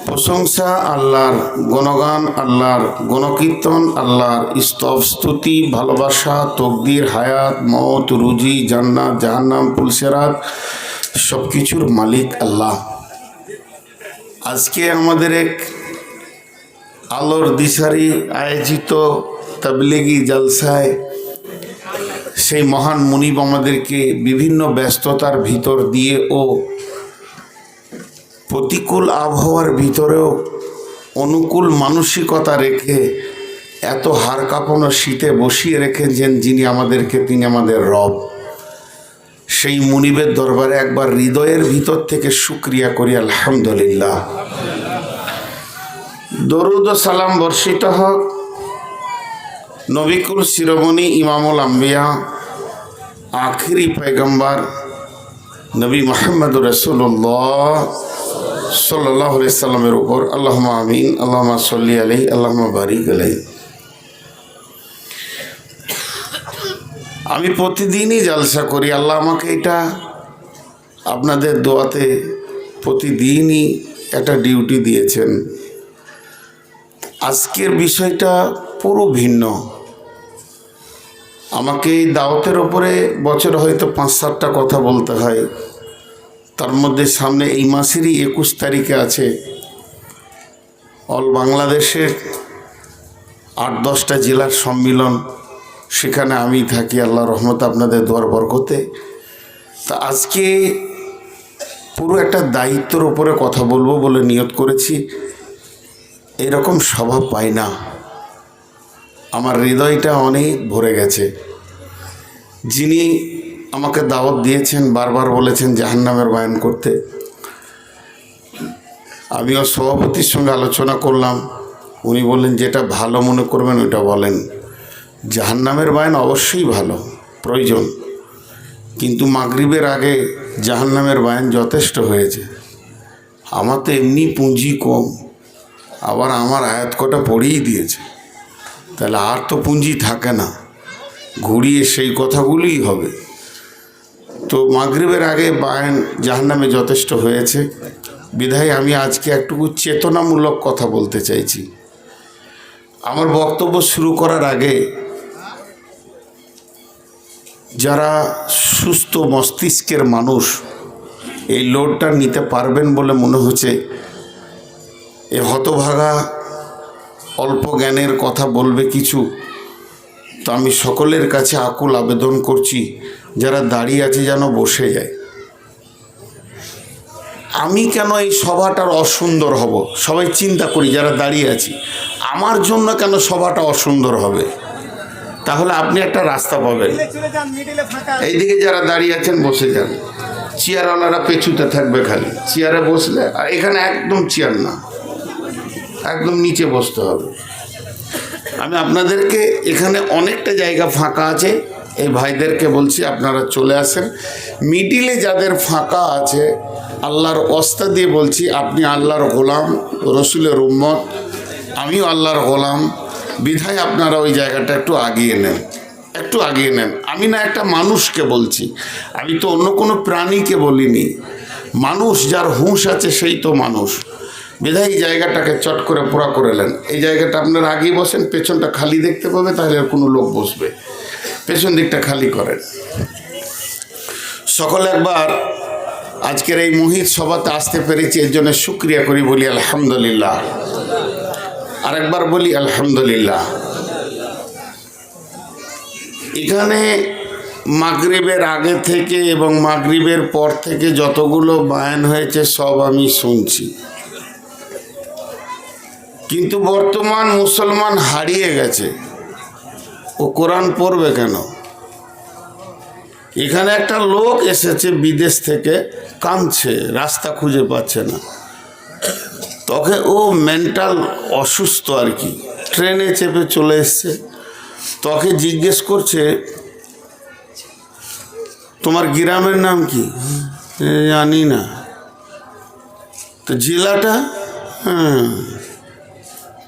প্রশংসা আল্লাহর, গুণগান আল্লাহর, গুণকীর্তন আল্লাহর, স্তব স্তুতি ভালোবাসা তকদির হায়াত মওত রুজি জান্নাত জাহান্নাম পুলসেরাত সব কিছুর মালিক আল্লাহ। আজকে আমাদের এক আলোর দিশারি আয়োজিত তাবলিগি জলসায় সেই মহান মুনিব আমাদেরকে বিভিন্ন ব্যস্ততার ভিতর দিয়ে ও প্রতিকূল আবহাওয়ার ভিতরেও অনুকূল মানসিকতা রেখে এত হাড় কাঁপানো শীতে বসিয়ে রেখেছেন যিনি আমাদেরকে, তিনি আমাদের রব। সেই মুনিবের দরবারে একবার হৃদয়ের ভিতর থেকে শুকরিয়া করি আলহামদুলিল্লাহ। দরুদ ও সালাম বর্ষিত হোক নবিকুল শিরোমণি ইমামুল আম্বিয়া আখিরি পয়গম্বর নবী মুহাম্মদ রাসূলুল্লাহ সাল্লাল্লাহু আলাইহি সাল্লামের উপর। আল্লাহুম্মা আমিন, আল্লাহুম্মা সাল্লি আলাইহি, আল্লাহুম্মা বারিক আলাইহি। আমি প্রতিদিনই জলসা করি, আল্লাহ আমাকে এটা আপনাদের দোয়াতে প্রতিদিনই একটা ডিউটি দিয়েছেন। আজকের বিষয়টা পুরো ভিন্ন। আমাকে এই দাওয়াতের ওপরে বছরে হয়তো ৫-৭টা কথা বলতে হয়, তার মধ্যে সামনে এই মাসেরই ২১ তারিখে আছে অল বাংলাদেশের ৮-১০টা জেলার সম্মিলন। সেখানে আমি থাকি, আল্লাহ রহমত আপনাদের দোয়ার বরকতে। তা আজকে পুরো একটা দায়িত্বের ওপরে কথা বলবো বলে নিয়ত করেছি। এরকম স্বভাব পাই না, আমার হৃদয়টা অনেক ভরে গেছে। যিনি আমাকে দাওয়াত দিয়েছেন বারবার বলেছেন জাহান্নামের বয়ান করতে। আমিও সভাপতির সঙ্গে আলোচনা করলাম, উনি বললেন যেটা ভালো মনে করবেন ওইটা বলেন। জাহান্নামের বয়ান অবশ্যই ভালো, প্রয়োজন, কিন্তু মাগরিবের আগে জাহান্নামের বয়ান যথেষ্ট হয়েছে। আমার তো এমনি পুঁজি কম, আবার আমার আয়াত কটা পড়েই দিয়েছে, তাহলে আর তো পুঁজি থাকে না, ঘুরিয়ে সেই কথাগুলোই হবে। তো মাগরিবের আগে বয়ান জাহান্নামে যথেষ্ট হয়েছে, বিধায় আমি আজকে একটুকু চেতনামূলক কথা বলতে চাইছি। আমার বক্তব্য শুরু করার আগে যারা সুস্থ মস্তিষ্কের মানুষ এই লোডটা নিতে পারবেন বলে মনে হচ্ছে, এ হতভাগা অল্প জ্ঞানের কথা বলবে কিছু, তো আমি সকলের কাছে আকুল আবেদন করছি যারা দাঁড়িয়ে আছে যেন বসে যায়। আমি কেন এই সভাটার অসুন্দর হব? সবাই চিন্তা করি যারা দাঁড়িয়ে আছি, আমার জন্য কেন সভাটা অসুন্দর হবে? তাহলে আপনি একটা রাস্তা পাবেন। এইদিকে যারা দাঁড়িয়ে আছেন বসে যান, চেয়ারওয়ালারা পেছুতে থাকবে, খালি চেয়ারে বসলে, আর এখানে একদম চেয়ার না, একদম নিচে বসতে হবে। আমি আপনাদেরকে এখানে অনেকটা জায়গা ফাঁকা আছে, এই ভাইদেরকে বলছি আপনারা চলে আসেন। মিডিলে যাদের ফাঁকা আছে আল্লাহর ওয়াস্তা দিয়ে বলছি, আপনি আল্লাহর গোলাম, রসুলের উম্মত, আমিও আল্লাহর গোলাম, বিধায় আপনারা ওই জায়গাটা একটু আগিয়ে নেন, একটু আগিয়ে নেন। আমি না একটা মানুষকে বলছি, আমি তো অন্য কোনো প্রাণীকে বলিনি। মানুষ যার হুঁশ আছে সেই তো মানুষ, বিধায় এই জায়গাটাকে চট করে পুরা করে নেন। এই জায়গাটা আপনারা আগিয়ে বসেন, পেছনটা খালি দেখতে পাবে, তাহলে আর কোনো লোক বসবে। পেছন দিকটা খালি করেন। সকলে একবার আজকের এই মুহিত সভাতে আসতে পেরেছি, এর জন্য শুকরিয়া করি, বলি আলহামদুলিল্লাহ। আরেকবার বলি আলহামদুলিল্লাহ। এখানে মাগরিবের আগে থেকে এবং মাগরিবের পর থেকে যতগুলো বয়ান হয়েছে সব আমি শুনছি, কিন্তু বর্তমান মুসলমান হারিয়ে গেছে। ও কোরআন পড়বে কেন? এখানে একটা লোক এসেছে বিদেশ থেকে, কাঁদছে, রাস্তা খুঁজে পাচ্ছে না। তখন ও মেন্টাল অসুস্থ আর কি, ট্রেনে চেপে চলে এসছে। তোকে জিজ্ঞেস করছে তোমার গ্রামের নাম কি? জানি না। তো জেলাটা? হ্যাঁ।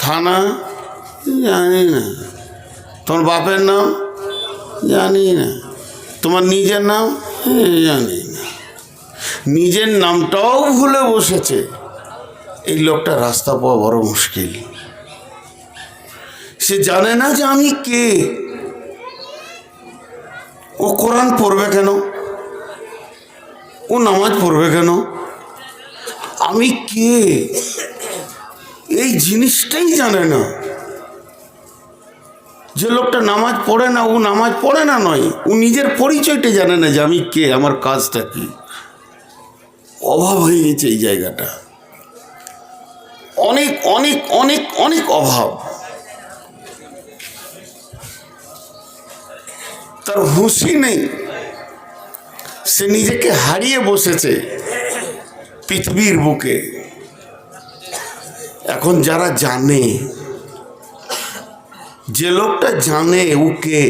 থানা? জানি না। তোমার বাপের নাম? জানি না। তোমার নিজের নাম? জানি না। নিজের নামটাও ভুলে বসেছে। এই লোকটা রাস্তা পাওয়া বড় মুশকিল। সে জানে না যে আমি কে। ও কোরআন পড়বে কেন? ও নামাজ পড়বে কেন? আমি কে এই জিনিসটাই জানে না। যে লোকটা নামাজ পড়ে না, ও নামাজ পড়ে না নয়, ও নিজের পরিচয়টা জানে না যে আমি কে, আমার কাজটা কি। অভাব হয়ে গেছে এই জায়গাটা, অনেক অনেক অনেক অনেক অভাব। তার হুঁশই নেই, সে নিজেকে হারিয়ে বসেছে পৃথিবীর বুকে। এখন যারা জানে, যে লোকটা জানে ওকে,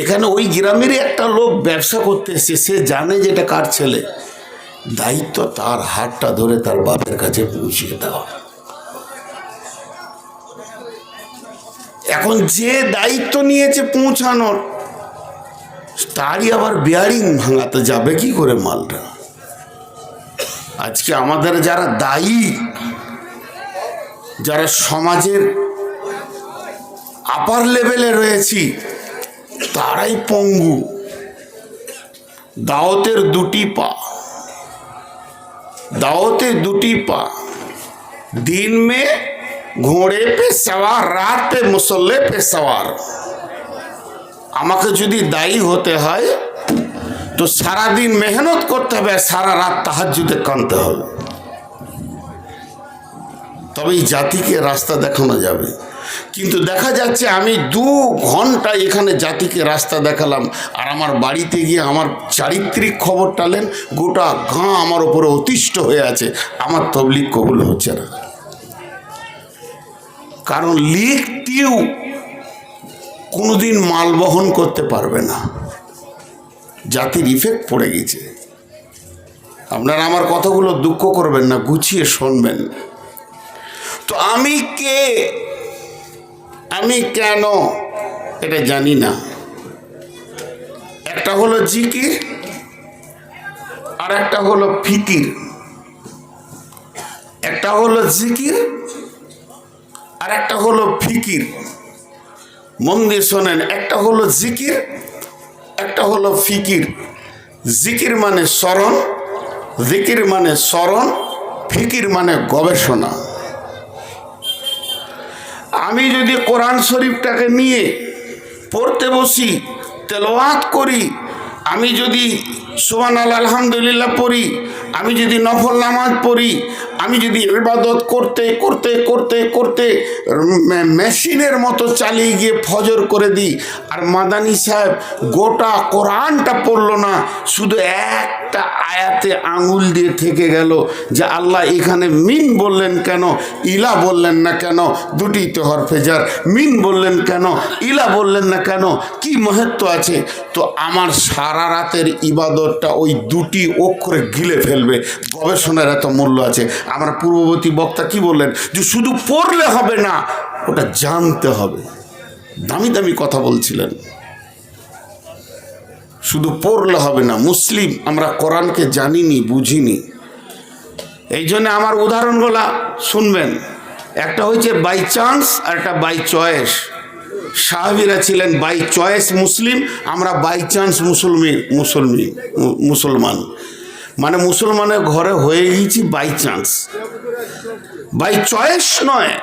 এখানে ওই গ্রামেরই একটা লোক ব্যবসা করতে এসেছে, সে জানে যে এটা কার ছেলে, দায়িত্ব তার হাতটা ধরে তার বাপের কাছে পৌঁছিয়ে দেওয়া। এখন যে দায়িত্ব নিয়েছে পৌঁছানোর, তারই আবার বিয়ারিং ভাঙাতে যাবে কি করে মালটা? আজকে আমাদের যারা দায়ী, যারা সমাজের আপার লেভেলে রয়েছি, তারাই পঙ্গু। দাওয়াতের দুটি পা, দাওয়াতের দুটি পা, দিন মে ঘোড়ে পে সওয়ার, রাত পে মুসল্লে পে সওয়ার। আমাকে যদি দায়ী হতে হয় তো সারাদিন মেহনত করতে হবে, সারা রাত তাহাজ্জুদে কাঁদতে হবে, তবে এই জাতিকে রাস্তা দেখানো যাবে। কিন্তু দেখা যাচ্ছে আমি 2 ঘন্টা এখানে জাতিকে রাস্তা দেখালাম, আর আমার বাড়িতে গিয়ে আমার চারিত্রিক খবর টালেন, গোটা গাঁ আমার ওপরে অতিষ্ঠ হয়ে আছে, আমার তবলিগ কবুল হচ্ছে না। কারণ লিখতেও কোনোদিন মাল বহন করতে পারবে না, জাতির ইফেক্ট পড়ে গেছে। আপনারা আমার কথাগুলো দুঃখ করবেন না, গুছিয়ে শুনবেন। তো আমি কে, আমি কেন, এটা জানি না। একটা হলো জিকির, আর একটা হলো ফিকির। একটা হলো জিকির, আর একটা হলো ফিকির। মন দিয়ে শোনেন, একটা হলো জিকির, একটা হলো ফিকির। জিকির মানে স্মরণ, জিকির মানে স্মরণ, ফিকির মানে গবেষণা। আমি যদি কোরআন শরীফটাকে নিয়ে পড়তে বসি, তেলাওয়াত করি, আমি যদি সুবহানাল্লাহ আলহামদুলিল্লাহ পড়ি, আমি যদি নফল নামাজ পড়ি, আমি যদি ইবাদত করতে করতে করতে করতে মেশিনের মতো চালিয়ে গিয়ে ফজর করে দিই, আর মাদানী সাহেব গোটা কোরআনটা পড়লো না, শুধু একটা আয়াতে আঙুল দিয়ে থেকে গেল যে আল্লাহ এখানে মিন বললেন কেন, ইলা বললেন না কেন, দুটি তো হরফে জার, মিন বললেন কেন, ইলা বললেন না কেন, কি মহত্ব আছে? তো আমার সারা রাতের ইবাদতটা ওই দুটি অক্ষরে গিলে ফেলবে। গবেষণার এত মূল্য আছে। আমার পূর্ববর্তী বক্তা কি বললেন, যে শুধু পড়লে হবে না, ওটা জানতে হবে। দামি দামি কথা বলছিলেন, শুধু পড়লে হবে না। মুসলিম আমরা কোরআনকে জানিনি, বুঝিনি। এই জন্য আমার উদাহরণগুলা শুনবেন। একটা হচ্ছে বাই চান্স, আর একটা বাই চয়েস। সাহাবীরা ছিলেন বাই চয়েস মুসলিম, আমরা বাই চান্স মুসলমান। মানে মুসলমানের ঘরে হয়ে গেছি বাই চান্স, বাই চয়েস নয়।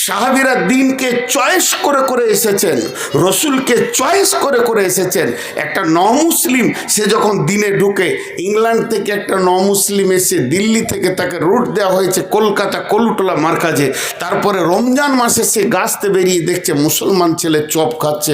সাহাবীরা দিনকে চয়েস করে করে এসেছেন, রসুলকে চয়েস করে করে এসেছেন। একটা মুসলিম সে যখন দিনে ঢুকে, ইংল্যান্ড থেকে একটা মুসলিম এসে দিল্লি থেকে তাকে রুট দেওয়া হয়েছে কলকাতা কলুটোলা মার্কাজে। তারপরে রমজান মাসে সে গাছতে বেরিয়ে দেখছে মুসলমান ছেলে চপ খাচ্ছে।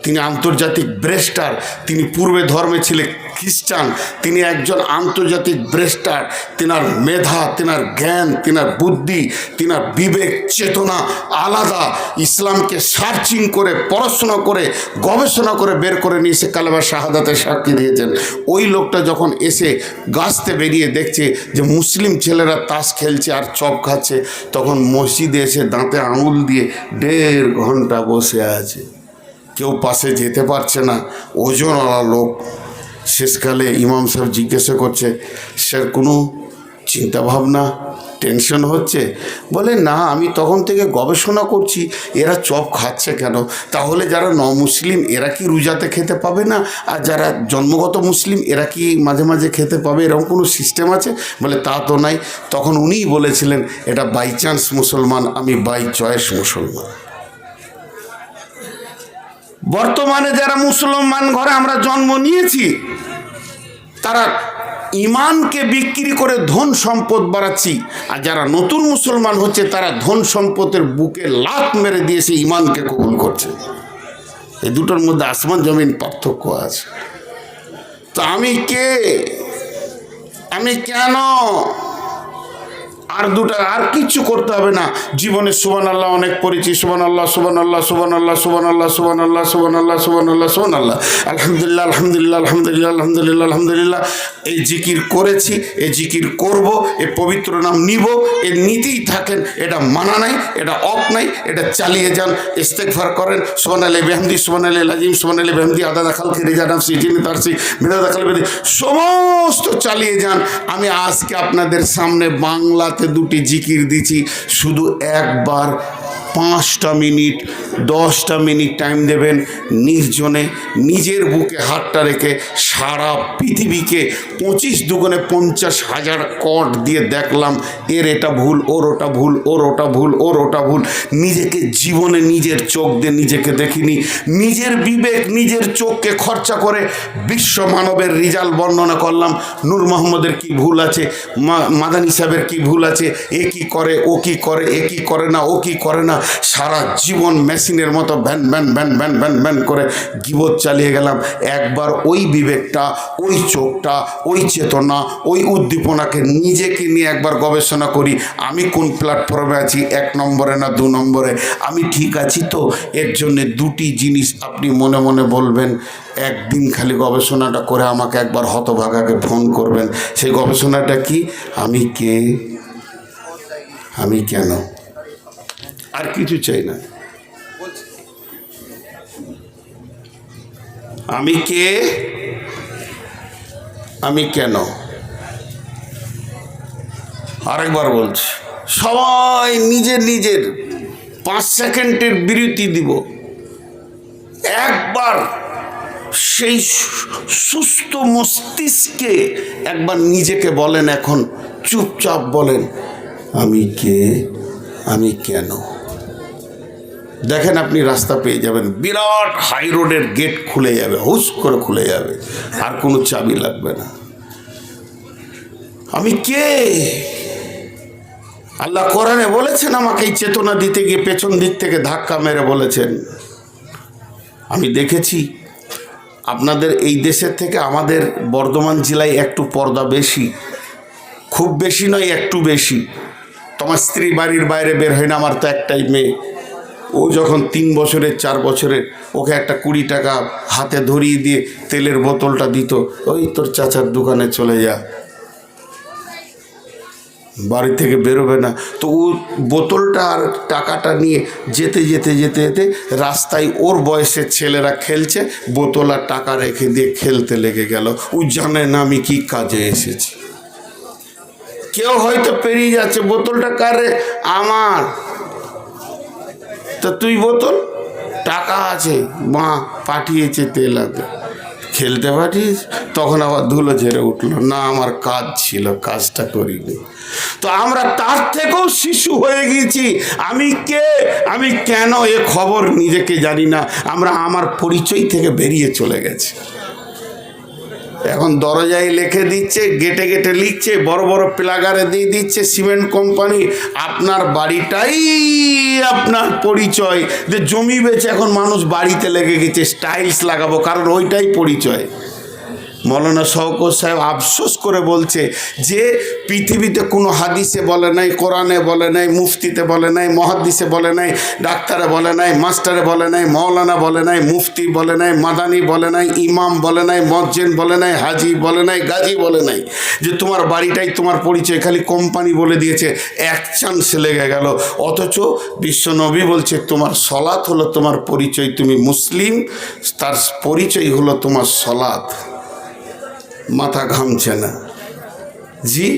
তিনি আন্তর্জাতিক ব্রেস্টার, তিনি পূর্বে ধর্মে ছিলেন খ্রিস্টান, তিনি একজন আন্তর্জাতিক ব্রেস্টার। তিনার মেধা, তিনার জ্ঞান, তিনার বুদ্ধি, তিনার বিবেক চেতনা আলাদা। ইসলামকে সার্চিং করে, পড়াশোনা করে, গবেষণা করে বের করে নিয়ে এসে কালেমা শাহাদাতে সাক্ষী দিয়েছেন। ওই লোকটা যখন এসে গাছতে বেরিয়ে দেখছে যে মুসলিম ছেলেরা তাস খেলছে আর চপ খাচ্ছে, তখন মসজিদে এসে দাঁতে আঙুল দিয়ে 1.5 ঘন্টা বসে আছে। কেউ পাশে যেতে পারছে না, ওজনওয়ালা লোক। শেষকালে ইমাম সাহেব জিজ্ঞাসা করছে, স্যার কোনো চিন্তা ভাবনা, টেনশন হচ্ছে। বলে না, আমি তখন থেকে গবেষণা করছি এরা চপ খাচ্ছে কেন, তাহলে যারা মুসলিম এরা কি রোজাতে খেতে পাবে না, আর যারা জন্মগত মুসলিম এরা কি মাঝে মাঝে খেতে পাবে, এরকম কোনো সিস্টেম আছে? বলে তা তো নাই। তখন উনিই বলেছিলেন এটা বাই চান্স মুসলমান, আমি বাই চয়েস মুসলমান। বর্তমানে যারা মুসলমান ঘরে আমরা জন্ম নিয়েছি তারা ইমানকে বিক্রি করে ধন সম্পদ বাড়াচ্ছি, আর যারা নতুন মুসলমান হচ্ছে তারা ধন সম্পদের বুকে লাত মেরে দিয়েছে, ইমানকে কবুল করছে। এই দুটোর মধ্যে আসমান জমিন পার্থক্য আছে। তো আমি কে, আমি কেন, আর কিছু করতে হবে না। জীবনে সুবহানাল্লাহ অনেক পড়েছি, সুবহানাল্লাহ সুবহানাল্লাহ সুবহানাল্লাহ সুবহানাল্লাহ সুবহানাল্লাহ সুবহানাল্লাহ সুবহানাল্লাহ সুবহানাল্লাহ, আলহামদুলিল্লাহ আলহামদুলিল্লাহ আলহামদুলিল্লাহ আলহামদুলিল্লাহ আলহামদুলিল্লাহ। এই জিকির করেছি, এই জিকির করব, এই পবিত্র নাম নিব, এর নীতিই থাকেন। এটা মানা নাই, এটা অফ নাই, এটা চালিয়ে যান। ইস্তেগফার করেন, সুবহানাল্লাহি বিহামদি সুবহানাল্লাহি আযীম সুবহানাল্লাহি বিহামদি আদাদা খালকি রিজা নাফসি জিনি তারসি মিদাদা কলবি, সমস্ত চালিয়ে যান। আমি আজকে আপনাদের সামনে বাংলাতে দুটি জিকির দিচ্ছি, শুধু একবার 5টা মিনিট 10টা মিনিট টাইম দেবেন, নির্জনে নিজের বুকে হাতটা রেখে সারা পৃথিবীকে 25 দুগুণে 50,000 কট দিয়ে দেখলাম এর এটা ভুল, ওর ওটা ভুল, ওর ওটা ভুল, ওর ওটা ভুল। নিজেকে জীবনে নিজের চোখ দিয়ে নিজেকে দেখিনি, নিজের বিবেক নিজের চোখকে খরচা করে বিশ্ব মানবের রিজাল্ট বর্ণনা করলাম। নূর মোহাম্মদের কি ভুল আছে, মাদানী সাহেবের কি ভুল আছে, এ কি করে, ও কি করে, এ কি করে না, ও কি করে না। সারা জীবন মেশিনের মতো van van van van van van করে গীবত চালিয়ে গেলাম। একবার ওই বিবেকটা, ওই চোখটা, ওই চেতনা, ওই উদ্দীপনাকে নিজেকে নিয়ে একবার গবেষণা করি। আমি কোন প্ল্যাটফর্মে আছি, 1 নম্বরে না 2 নম্বরে, আমি ঠিক আছি তো? এর জন্যে দুটি জিনিস আপনি মনে মনে বলবেন। একদিন খালি গবেষণাটা করে আমাকে একবার হতভাগাকে ফোন করবেন। সেই গবেষণাটা কি? আমি কে, আমি কেন, আর কিছু চাই না। আমি কে, আমি কেন। আরেকবার বলছি, সবাই নিজের নিজের 5 সেকেন্ডের বিরতি দিব। একবার সেই সুস্থ মস্তিষ্কে একবার নিজেকে বলেন, এখন চুপচাপ বলেন, আমি কে, আমি কেন। দেখেন আপনি রাস্তা পেয়ে যাবেন, বিরাট হাই রোডের গেট খুলে যাবে, হুস করে খুলে যাবে, আর কোনো চাবি লাগবে না। আমি কে? আল্লাহ কোরআনে বলেছেন, আমাকে এই চেতনা দিতে গিয়ে পেছন দিক থেকে ধাক্কা মেরে বলেছেন। আমি দেখেছি আপনাদের এই দেশের থেকে আমাদের বর্ধমান জেলায় একটু পর্দা বেশি, খুব বেশি নয়, একটু বেশি। তোমার স্ত্রী বাড়ির বাইরে বের হয় না, আমার তো একটাই মেয়ে। ও যখন 3 বছরের 4 বছরের, ওকে একটা 20 টাকা হাতে ধরিয়ে দিয়ে তেলের বোতলটা দিত, ওই তোর চাচার দোকানে চলে যা, বাড়ি থেকে বেরোবে না। তো ও বোতলটা আর টাকাটা নিয়ে যেতে যেতে যেতে যেতে রাস্তায় ওর বয়সের ছেলেরা খেলছে, বোতল আর টাকা রেখে দিয়ে খেলতে লেগে গেল। ও জানে না আমি কি কাজে এসেছি। কেউ হয়তো পেরিয়ে যাচ্ছে, বোতলটা কারে? আমার। তা তুই বোতল, টাকা আছে, মা পাঠিয়েছে তেল আনতে, খেলতে পাঠিয়েছে। তখন আবার ধুলো ঝেড়ে উঠলো, না আমার কাজ ছিল, কাজটা করিনি। তো আমরা তার থেকেও শিশু হয়ে গেছি। আমি কে, আমি কেন, এ খবর নিজেকে জানি না। আমরা আমার পরিচয় থেকে বেরিয়ে চলে গেছি। এখন দরজায় লিখে দিচ্ছে, গেটে গেটে লিখছে, বড় বড় প্লাগারে দিয়ে দিচ্ছে সিমেন্ট কোম্পানি, আপনার বাড়িটাই আপনার পরিচয়। যে জমি বেচে এখন মানুষ বাড়িতে লেগে গেছে, টাইলস লাগাবো, কারণ ওইটাই পরিচয়। মৌলানা শওকত সাহেব আফসোস করে বলছে যে পৃথিবীতে কোনো হাদিসে বলে নাই, কোরআনে বলে নাই, মুফতিতে বলে নাই, মহাদ্দিসে বলে নাই, ডাক্তারে বলে নাই, মাস্টারে বলে নাই, মৌলানা বলে নাই, মুফতি বলে নাই, মাদানি বলে নাই, ইমাম বলে নাই, মজ্জেন বলে নাই, হাজি বলে নাই, গাজী বলে নাই যে তোমার বাড়িটাই তোমার পরিচয়। খালি কোম্পানি বলে দিয়েছে, এক চান্স লেগে গেল। অথচ বিশ্বনবী বলছে তোমার সলাৎ হলো তোমার পরিচয়, তুমি মুসলিম, তার পরিচয় হলো তোমার সলাৎ। মাথা ঘামছে না জি?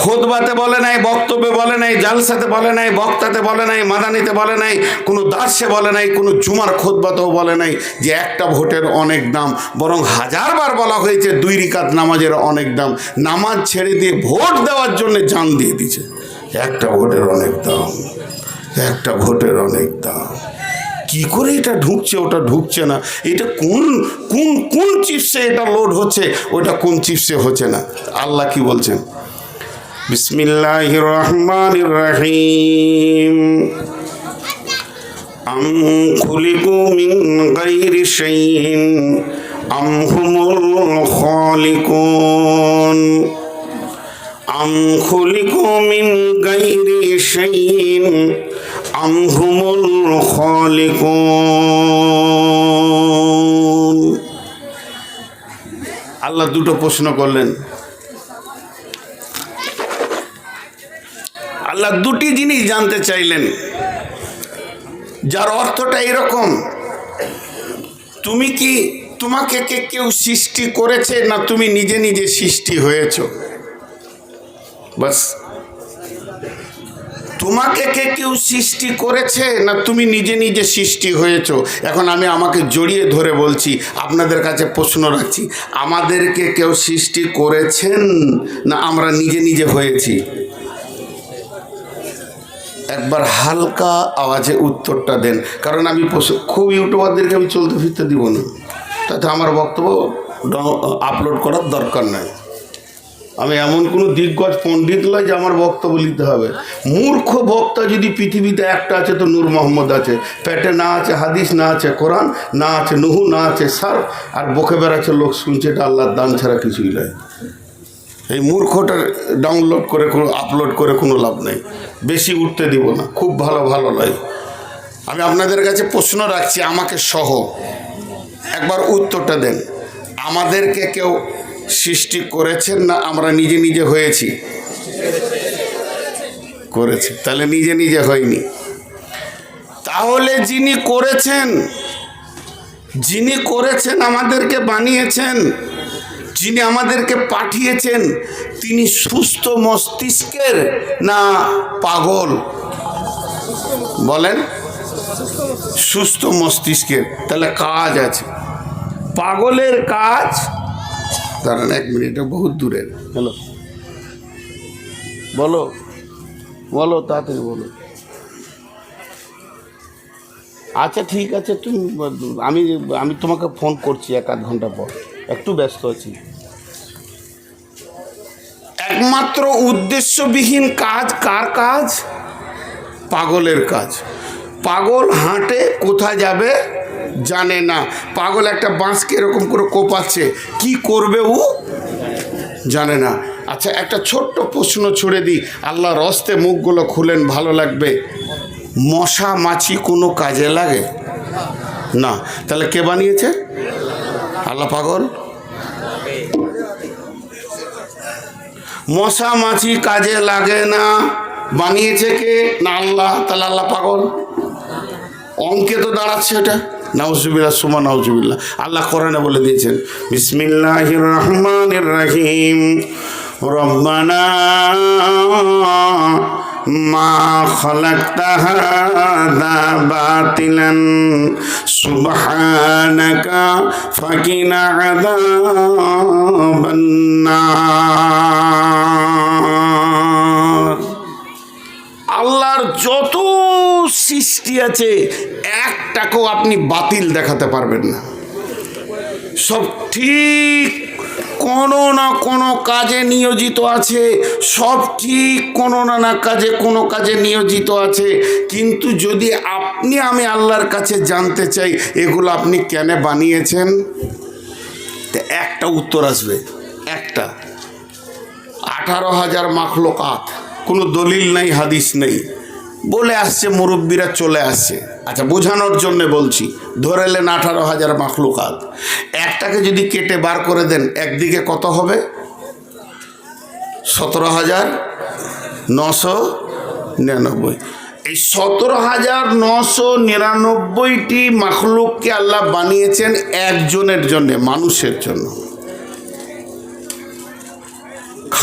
খুতবাতে বলে নাই, বক্তব্যে বলে নাই, জালসাতে বলে নাই, বক্তাতে বলে নাই, মাদানিতে বলে নাই, কোনো দার্সে বলে নাই, কোনো জুমার খুতবাতেও বলে নাই যে একটা ভোটের অনেক দাম। বরং হাজারবার বলা হয়েছে 2 রাকাত নামাজের অনেক দাম। নামাজ ছেড়ে দিয়ে ভোট দেওয়ার জন্য জান দিয়ে দিয়েছে। একটা ভোটের অনেক দাম, একটা ভোটের অনেক দাম। কি করে এটা ঢুকছে ওটা ঢুকছে না, এটা কোন কোন কোন চিপসে এটা লোড হচ্ছে, ওটা কোন চিপসে হচ্ছে না। আল্লাহ কি বলছেন? বিসমিল্লাহির রহমানির রহিম। আম খুলিকু মিন গায়রি শাইইন আম হুমুল খালিকুন। আম খুলিকু মিন গায়রি শাইইন আম হুমুল খালিকুন। আল্লাহ দুটো প্রশ্ন করলেন। আল্লাহ দুটি জিনিস জানতে চাইলেন, যার অর্থটা এরকম: তোমাকে কে কেউ সৃষ্টি করেছে, না তুমি নিজে নিজে সৃষ্টি হয়েছ? বাস। তোমাকে কে কেউ সৃষ্টি করেছে, না তুমি নিজে নিজে সৃষ্টি হয়েছ? এখন আমি আমাকে জড়িয়ে ধরে বলছি, আপনাদের কাছে প্রশ্ন রাখছি, আমাদেরকে কেউ সৃষ্টি করেছেন, না আমরা নিজে নিজে হয়েছি? একবার হালকা আওয়াজে উত্তরটা দেন, কারণ আমি খুব ইউটিউবারদেরকে আমি চলতে ফিরতে দিব না, তাতে আমার বক্তব্য আপলোড করার দরকার নাই। আমি এমন কোনো দিগ্গজ পণ্ডিত নয় যে আমার বক্তব্য নিতে হবে। মূর্খ বক্তা যদি পৃথিবীতে একটা আছে তো নূর মোহাম্মদ আছে। পেটে না আছে হাদিস, না আছে কোরআন, না আছে নুহু, না আছে সার, আর বকে বেড়াচ্ছে, লোক শুনছে, এটা আল্লাহর দান ছাড়া কিছুই নয়। এই মূর্খটা ডাউনলোড করে কোনো আপলোড করে কোনো লাভ নেই, বেশি উঠতে দিব না, খুব ভালো ভালো নয়। আমি আপনাদের কাছে প্রশ্ন রাখছি, আমাকে সহ একবার উত্তরটা দেন। আমাদেরকে কেউ সৃষ্টি করেছেন, না আমরা নিজে নিজে হয়েছি? করেছে। তাহলে নিজে নিজে হয়নি। তাহলে যিনি করেছেন আমাদেরকে বানিয়েছেন, যিনি আমাদেরকে পাঠিয়েছেন, তিনি সুস্থ মস্তিষ্কের না পাগল? বলেন। সুস্থ মস্তিষ্কের। তাহলে কাজ আছে। পাগলের কাজ, দাঁড়ান 1 মিনিট, বহুত দূরের। হ্যালো, বলো বলো, তাড়াতাড়ি বলো। আচ্ছা ঠিক আছে, আমি তোমাকে ফোন করছি 1-8 ঘন্টা পর, একটু ব্যস্ত আছি। একমাত্র উদ্দেশ্যবিহীন কাজ কার কাজ? পাগলের কাজ। পাগল হাঁটে, কোথায় যাবে জানে না। পাগল একটা বাঁশকে এরকম করে কোপাচ্ছে, কি করবে ও জানে না। আচ্ছা, একটা ছোট্ট প্রশ্ন ছুড়ে দিই, আল্লাহর হস্তে মুখগুলো খুলেন, ভালো লাগবে। মশা মাছি কোনো কাজে লাগে না, তাহলে কে বানিয়েছে? আল্লাহ। পাগল? মশা মাছি কাজে লাগে না, বানিয়েছে কে? না আল্লাহ। তাহলে আল্লাহ পাগল? অঙ্কে তো দাঁড়াচ্ছে এটা। নাউজুবিল্লাহ, সুমা নাউজুবিল্লাহ। আল্লাহ কোরআনে বলে দিয়েছেন, বিসমিল্লাহির রহমানির রহিম, রব্বানা মা খালাকতা হাযা বাতিলান সুবহানাকা ফাকিনা আযাবান নার। আল্লাহর যত সৃষ্টি আছে একটাকেও আপনি বাতিল দেখাতে পারবেন না। সব ঠিক, কোনো না কোনো কাজে নিয়োজিত আছে, সব ঠিক, কোনো না কোনো কাজে নিয়োজিত আছে। কিন্তু যদি আমি আল্লাহর কাছে জানতে চাই এগুলো আপনি কেন বানিয়েছেন, একটা উত্তর আসবে, একটা। 18,000 মাখলুকাত, কোনো দলিল নাই, হাদিস নেই, বলে আসছে, মুরব্বীরা চলে আসছে। আচ্ছা, বোঝানোর জন্য বলছি, ধরে নেন 18,000 মাখলুকাত। একটাকে যদি কেটে বার করে দেন, একদিকে কত হবে? 17,999। এই 17,999টি মাখলুককে আল্লাহ বানিয়েছেন একজনের জন্য, মানুষের জন্য।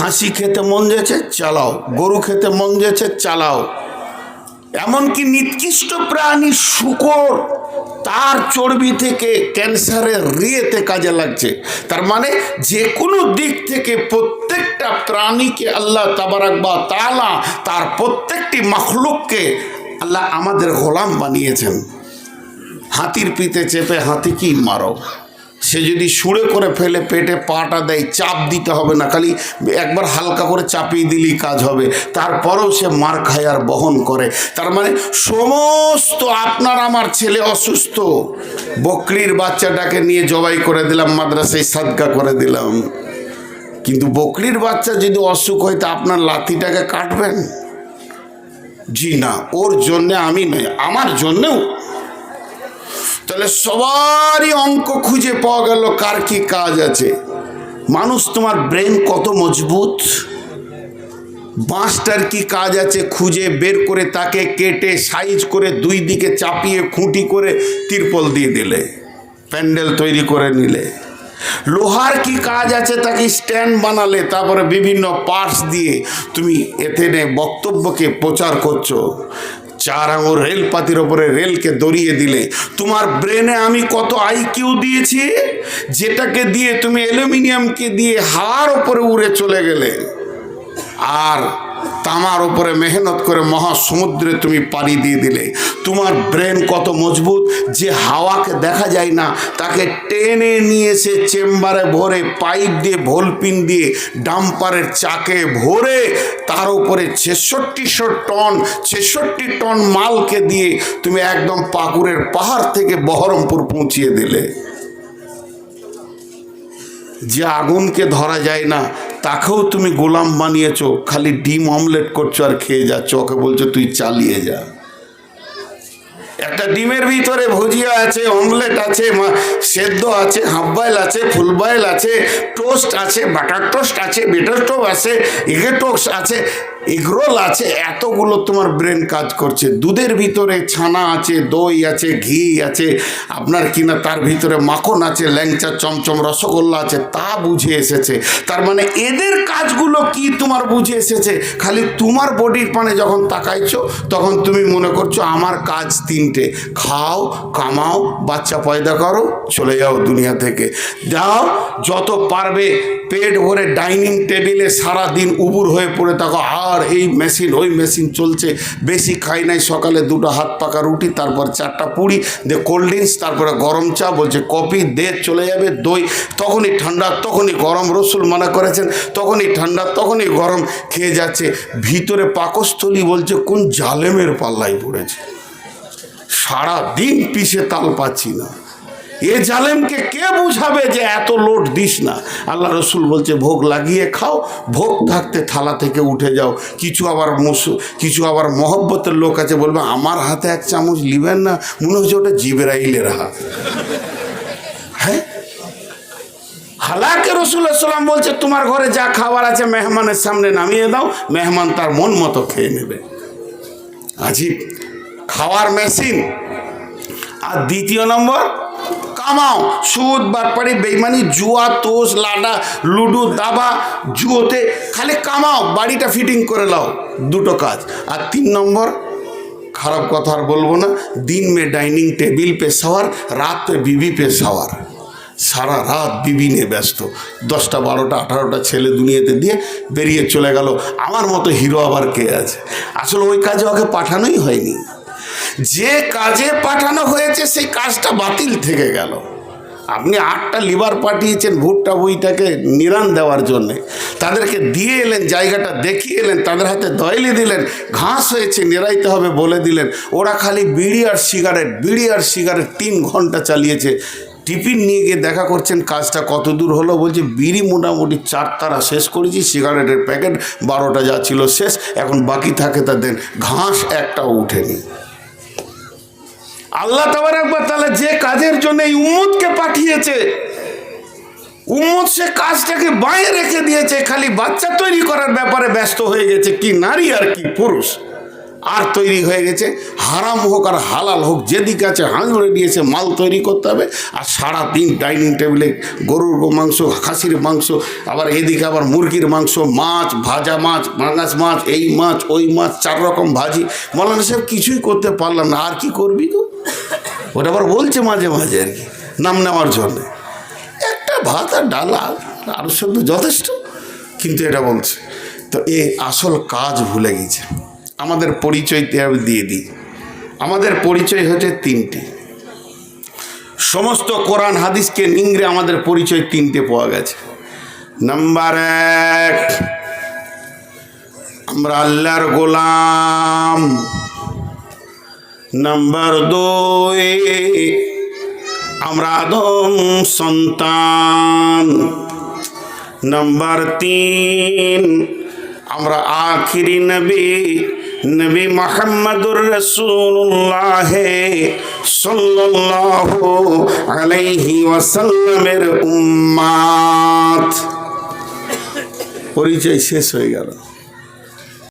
খাসি খেতে মন যাচ্ছে চালাও, গরু খেতে মন যাচ্ছে চালাও। এমনকি নিকৃষ্ট প্রাণী শূকর, তার চর্বি থেকে ক্যান্সারের রিয়েতে কাজে লাগছে। তার মানে যে কোনো দিক থেকে প্রত্যেকটা প্রাণীকে আল্লাহ তাবারাক ওয়া তাআলা তার প্রত্যেকটি মাখলুককে আল্লাহ আমাদের গোলাম বানিয়েছেন। হাতির পিঠে চেপে হাতিকে মারো, সে যদি সুড়ে করে ফেলে পেটে পাটা দেয়, চাপ দিতে হবে না, খালি একবার হালকা করে চাপিয়ে দিলেই কাজ হবে, তারপরেও সে মার খায় আর বহন করে। তার মানে সমস্ত আপনার আমার ছেলে অসুস্থ, বকরির বাচ্চাটাকে নিয়ে জবাই করে দিলাম, মাদ্রাসায় সাদকা করে দিলাম, কিন্তু বকরির বাচ্চা যদি অসুখ হয় তা আপনার লাথিটাকে কাটবেন? জি না, ওর জন্যে আমি নয়, আমার জন্যেও। তাহলে সবারই অঙ্ক খুঁজে পাওয়া গেল কার কি কাজ আছে। মানুষ, তোমার ব্রেন কত মজবুত, বাঁশটার কি কাজ আছে খুঁজে বের করে তাকে কেটে সাইজ করে দুই দিকে চাপিয়ে খুঁটি করে তিরপল দিয়ে দিলে, প্যান্ডেল তৈরি করে নিলে। লোহার কি কাজ আছে তাকে স্ট্যান্ড বানালে, তারপরে বিভিন্ন পার্টস দিয়ে তুমি এতে বক্তব্যকে প্রচার করছো। 4 আঙুল রেলপাতির ওপরে রেলকে দড়িয়ে দিলে। তোমার ব্রেনে আমি কত আইকিউ দিয়েছি, যেটাকে দিয়ে তুমি অ্যালুমিনিয়ামকে দিয়ে হাড় ওপরে উড়ে চলে গেলে, আর তামার ওপরে মেহনত করে মহাসমুদ্রে তুমি পাড়ি দিয়ে দিলে। তোমার ব্রেন কত মজবুত, যে হাওয়াকে দেখা যায় না তাকে টেনে নিয়ে এসে চেম্বারে ভরে, পাইপ দিয়ে ভোলপিন দিয়ে ডাম্পারের চাকে ভরে, তার উপরে 66 টন মালকে দিয়ে তুমি একদম পাকুড়ের পাহাড় থেকে বহরমপুর পৌঁছিয়ে দিলে। যে আগুনকে ধরা যায় না তাকেও তুমি গোলাম বানিয়েছো, খালি ডিম অমলেট করছো আর খেয়ে যাচ্ছ, ওকে বলছো তুই চালিয়ে যা। একটা ডিমের ভিতরে ভুজিয়া আছে, অমলেট আছে, সেদ্ধ আছে, হাফ বয়েল আছে, ফুল বয়েল আছে, টোস্ট আছে, বাটার টোস্ট আছে, বেটার টোস্ট আছে, এগ টোস্ট আছে, এগরোল আছে, এতগুলো তোমার ব্রেন কাজ করছে। দুধের ভিতরে ছানা আছে, দই আছে, ঘি আছে, আপনার কিনা তার ভিতরে মাখন আছে, ল্যাংচা চমচম রসগোল্লা আছে, তা বুঝে এসেছে। তার মানে এদের কাজগুলো কি তোমার বুঝে এসেছে। খালি তোমার বডির পানে যখন তাকাইছো তখন তুমি মনে করছো আমার কাজ 3টে, খাও, কামাও, বাচ্চা পয়দা করো, চলে যাও দুনিয়া থেকে। যাও যত পারবে পেট ভরে ডাইনিং টেবিলে সারা দিন উবুর হয়ে পড়ে থাকো, আর এই মেশিন ওই মেশিন চলছে। বেশি খাই নাই, সকালে 2টা হাত পাকা রুটি, তারপর 4টা পুরি, দে কোল্ড ড্রিঙ্কস, তারপরে গরম চা, বলছে কফি দে, চলে যাবে দই, তখনই ঠান্ডা তখনই গরম, রসুল মানা করেছেন, তখনই ঠান্ডা তখনই গরম খেয়ে যাচ্ছে। ভিতরে পাকস্থলী বলছে কোন জালেমের পাল্লায় পড়েছে, সারা দিন পিষে তাল পাচ্ছি না। এ জালেমকে কে বুঝাবে যে এত লোড দিস না। আল্লাহ রসুল বলছে ভোগ লাগিয়ে খাও, ভোগ থাকতে থালা থেকে উঠে যাও। কিছু আবার মহব্বতের লোক আছে, বলবে আমার হাতে 1 চামচ লিবেন না, মনে হচ্ছে ওটা জিবরাইলের হাত। হ্যাঁ, হালাকে রসুল্লাহ সাল্লাম বলছে তোমার ঘরে যা খাবার আছে মেহমানের সামনে নামিয়ে দাও, মেহমান তার মন মতো খেয়ে নেবে। আজীব খাওয়ার মেশিন। আর দ্বিতীয় নম্বর, কামাও, সুদ, বাটপাড়ি, বেইমানি, জুয়া, তোষ, লাডা, লুডো, দাবা, জুয়োতে খালি কামাও, বাড়িটা ফিটিং করে নাও, 2টো কাজ। আর 3 নম্বর, খারাপ কথা আর বলবো না, দিন মে ডাইনিং টেবিল পে সওয়ার, রাত পে বিবি পে সওয়ার। সারা রাত বিবি নিয়ে ব্যস্ত, 10টা 12টা 18টা ছেলে দুনিয়াতে দিয়ে বেরিয়ে চলে গেল। আমার মতো হিরো আবার কে আছে? আসলে ওই কাজে ওকে পাঠানোই হয়নি, যে কাজে পাঠানো হয়েছে সেই কাজটা বাতিল থেকে গেল। আপনি 8টা লিভার পাঠিয়েছেন ভুট্টা বইটাকে নিরান দেওয়ার জন্যে, তাদেরকে দিয়ে এলেন, জায়গাটা দেখিয়ে এলেন, তাদের হাতে দয়লি দিলেন, ঘাস হয়েছে নিরাইতে হবে বলে দিলেন। ওরা খালি বিড়ি আর সিগারেট 3 ঘন্টা চালিয়েছে। টিফিন নিয়ে গিয়ে দেখা করছেন কাজটা কত দূর হলো, বলছে বিড়ি মোটামুটি 4 তারা শেষ করেছি, সিগারেটের প্যাকেট 12টা যা ছিল শেষ, এখন বাকি থাকে তা দেন। ঘাস একটাও উঠেনি। আল্লাহ তাবারক ওয়া তাআলা যে কাজের জন্য এই উম্মতকে পাঠিয়েছে, উম্মত সে কাজটাকে বাইরে রেখে দিয়েছে, খালি বাচ্চা তৈরি করার ব্যাপারে ব্যস্ত হয়ে গেছে। কি নারী আর কি পুরুষ, আর তৈরি হয়ে গেছে হারাম হোক আর হালাল হোক, যেদিকে আছে হাঁড়ে নিয়েছে মাল তৈরি করতে হবে। আর সারাদিন ডাইনিং টেবিলে গরুর মাংস, খাসির মাংস, আবার এদিকে আবার মুরগির মাংস, মাছ, ভাজা মাছ, পাঙাশ মাছ, এই মাছ ওই মাছ, 4 রকম ভাজি। মৌলানা সাহেব কিছুই করতে পারলাম না, আর কি করবি তো? ওটা আবার বলছে মাঝে মাঝে আর কি নাম নেওয়ার জন্য, একটা ভাত আর ডাল আর সব যথেষ্ট, কিন্তু এটা বলছে। তো এ আসল কাজ ভুলে গেছে। আমাদের পরিচয় দিয়ে দিই। আমাদের পরিচয় হচ্ছে 3টি। সমস্ত কোরআন হাদিসকে নিংড়ে আমাদের পরিচয় 3টে পাওয়া গেছে। নাম্বার 1, আমরা আল্লাহর গোলাম। নাম্বার 2, আমরা আদম সন্তান। নাম্বার 3, আমরা আখিরি নবী নবী মুহাম্মদুর রাসূলুল্লাহ সাল্লাল্লাহু আলাইহি ওয়াসাল্লামের উম্মত। পরিচয় শেষ হয়ে গেল।